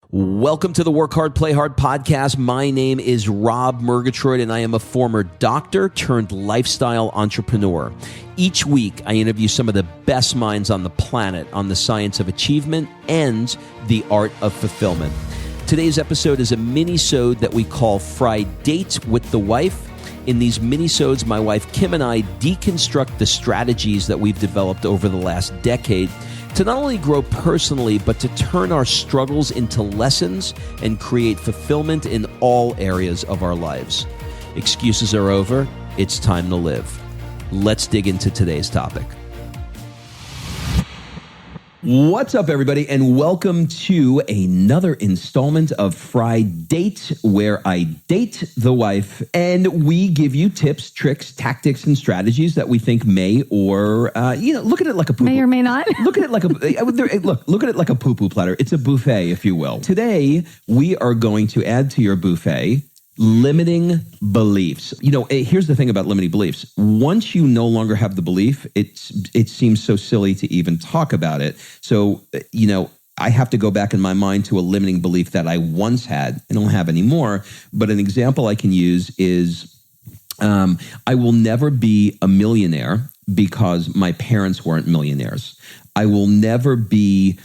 Welcome to the Work Hard, Play Hard podcast. My name is Rob Murgatroyd, and I am a former doctor turned lifestyle entrepreneur. Each week, I interview some of the best minds on the planet on the science of achievement and the art of fulfillment. Today's episode is a mini-sode that we call Fri-Date with the Wife. In these mini-sodes, my wife Kim and I deconstruct the strategies that we've developed over the last decade to not only grow personally, but to turn our struggles into lessons and create fulfillment in all areas of our lives. Excuses are over. It's time to live. Let's dig into today's topic. What's up, everybody, and welcome to another installment of Fri-Date, where I date the wife, and we give you tips, tricks, tactics, and strategies that we think may or, look at it like a poo-poo. May or may not. Look at it like a look at it like a poo-poo platter. It's a buffet, if you will. Today, we are going to add to your buffet limiting beliefs. Here's the thing about limiting beliefs. Once you no longer have the belief, it seems so silly to even talk about it. So, I have to go back in my mind to a limiting belief that I once had and don't have anymore. But an example I can use is I will never be a millionaire because my parents weren't millionaires. I will never be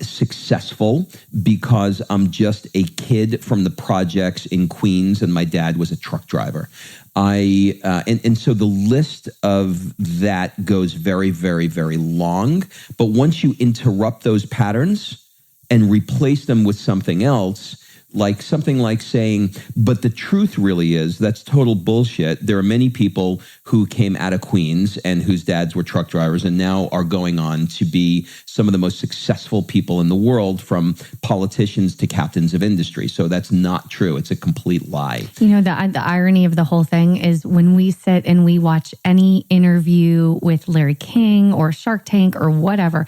successful because I'm just a kid from the projects in Queens and my dad was a truck driver. And so the list of that goes very, very, very long. But once you interrupt those patterns and replace them with something else, like something like saying, but the truth really is, that's total bullshit. There are many people who came out of Queens and whose dads were truck drivers and now are going on to be some of the most successful people in the world, from politicians to captains of industry. So that's not true. It's a complete lie. The irony of the whole thing is when we sit and we watch any interview with Larry King or Shark Tank or whatever,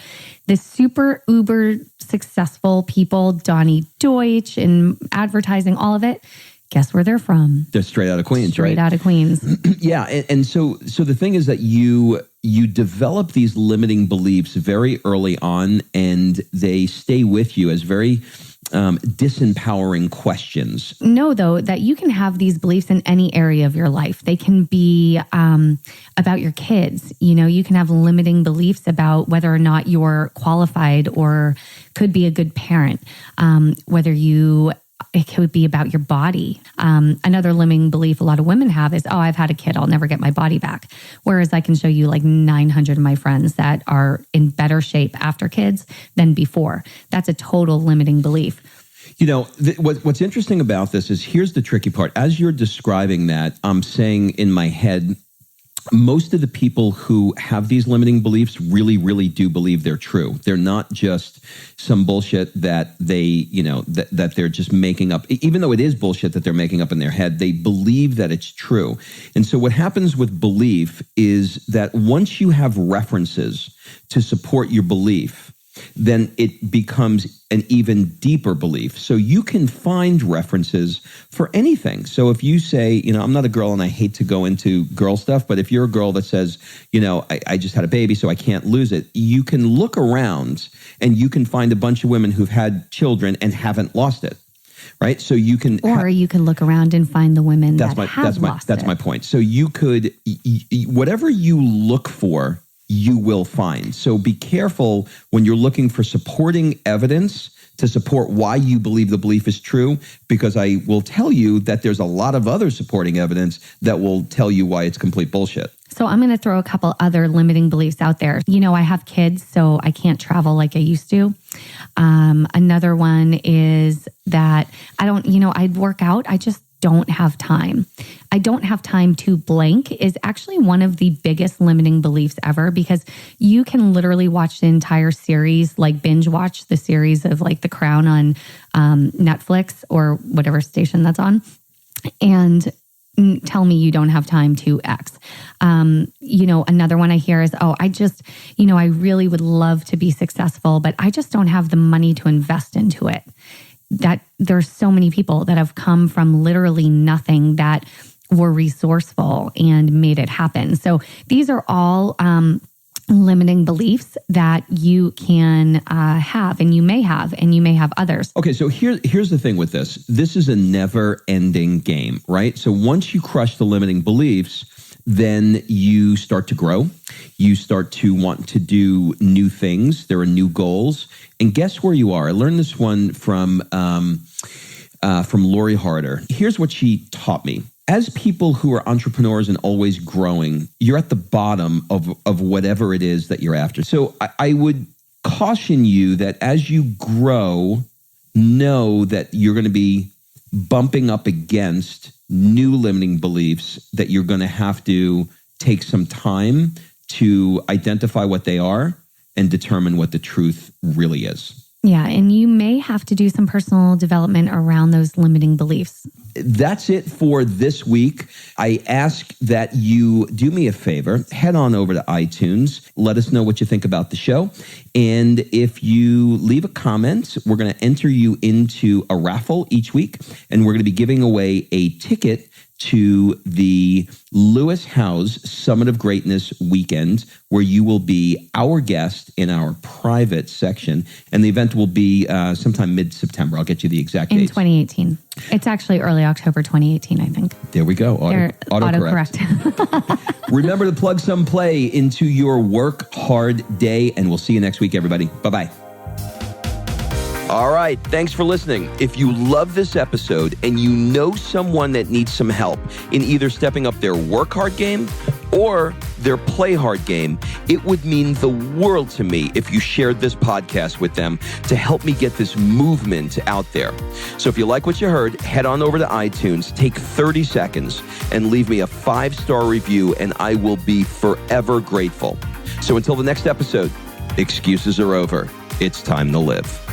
the super uber successful people, Donnie Deutsch and advertising, all of it, guess where they're from? They're straight out of Queens, Straight out of Queens. Yeah. And so the thing is that you develop these limiting beliefs very early on, and they stay with you as very disempowering questions. Know, though, that you can have these beliefs in any area of your life. They can be about your kids. You can have limiting beliefs about whether or not you're qualified or could be a good parent, it could be about your body. Another limiting belief a lot of women have is, I've had a kid, I'll never get my body back. Whereas I can show you like 900 of my friends that are in better shape after kids than before. That's a total limiting belief. What's interesting about this is, here's the tricky part. As you're describing that, I'm saying in my head, most of the people who have these limiting beliefs really, really do believe they're true. They're not just some bullshit that they, that they're just making up. Even though it is bullshit that they're making up in their head, they believe that it's true. And so what happens with belief is that once you have references to support your belief, then it becomes an even deeper belief. So you can find references for anything. So if you say, I'm not a girl and I hate to go into girl stuff, but if you're a girl that says, I just had a baby, so I can't lose it, you can look around and you can find a bunch of women who've had children and haven't lost it. Right. So you can, you can look around and find the women that have lost it. That's my point. So you could, whatever you look for, you will find. So be careful when you're looking for supporting evidence to support why you believe the belief is true, because I will tell you that there's a lot of other supporting evidence that will tell you why it's complete bullshit. So I'm going to throw a couple other limiting beliefs out there. I have kids, so I can't travel like I used to. Another one is that I'd work out. I just don't have time. I don't have time to blank is actually one of the biggest limiting beliefs ever, because you can literally watch the entire series, like binge watch the series of like The Crown on Netflix or whatever station that's on, and tell me you don't have time to X. Another one I hear is, I really would love to be successful, but I just don't have the money to invest into it. That there's so many people that have come from literally nothing that were resourceful and made it happen. So these are all limiting beliefs that you can have, and you may have others. Okay, so here's the thing with this. This is a never-ending game, right? So once you crush the limiting beliefs, then you start to grow. You start to want to do new things. There are new goals. And guess where you are? I learned this one from Lori Harder. Here's what she taught me. As people who are entrepreneurs and always growing, you're at the bottom of whatever it is that you're after. So I would caution you that as you grow, know that you're going to be bumping up against new limiting beliefs that you're going to have to take some time to identify what they are and determine what the truth really is. Yeah, and you may have to do some personal development around those limiting beliefs. That's it for this week. I ask that you do me a favor, head on over to iTunes, let us know what you think about the show. And if you leave a comment, we're going to enter you into a raffle each week, and we're going to be giving away a ticket to the Lewis Howes Summit of Greatness weekend, where you will be our guest in our private section. And the event will be sometime mid-September. I'll get you the exact date. In 2018. It's actually early October 2018, I think. There we go. Autocorrect. Remember to plug some play into your work hard day, and we'll see you next week, everybody. Bye-bye. All right, thanks for listening. If you love this episode and you know someone that needs some help in either stepping up their work hard game or their play hard game, it would mean the world to me if you shared this podcast with them to help me get this movement out there. So if you like what you heard, head on over to iTunes, take 30 seconds and leave me a 5-star review, and I will be forever grateful. So until the next episode, excuses are over. It's time to live.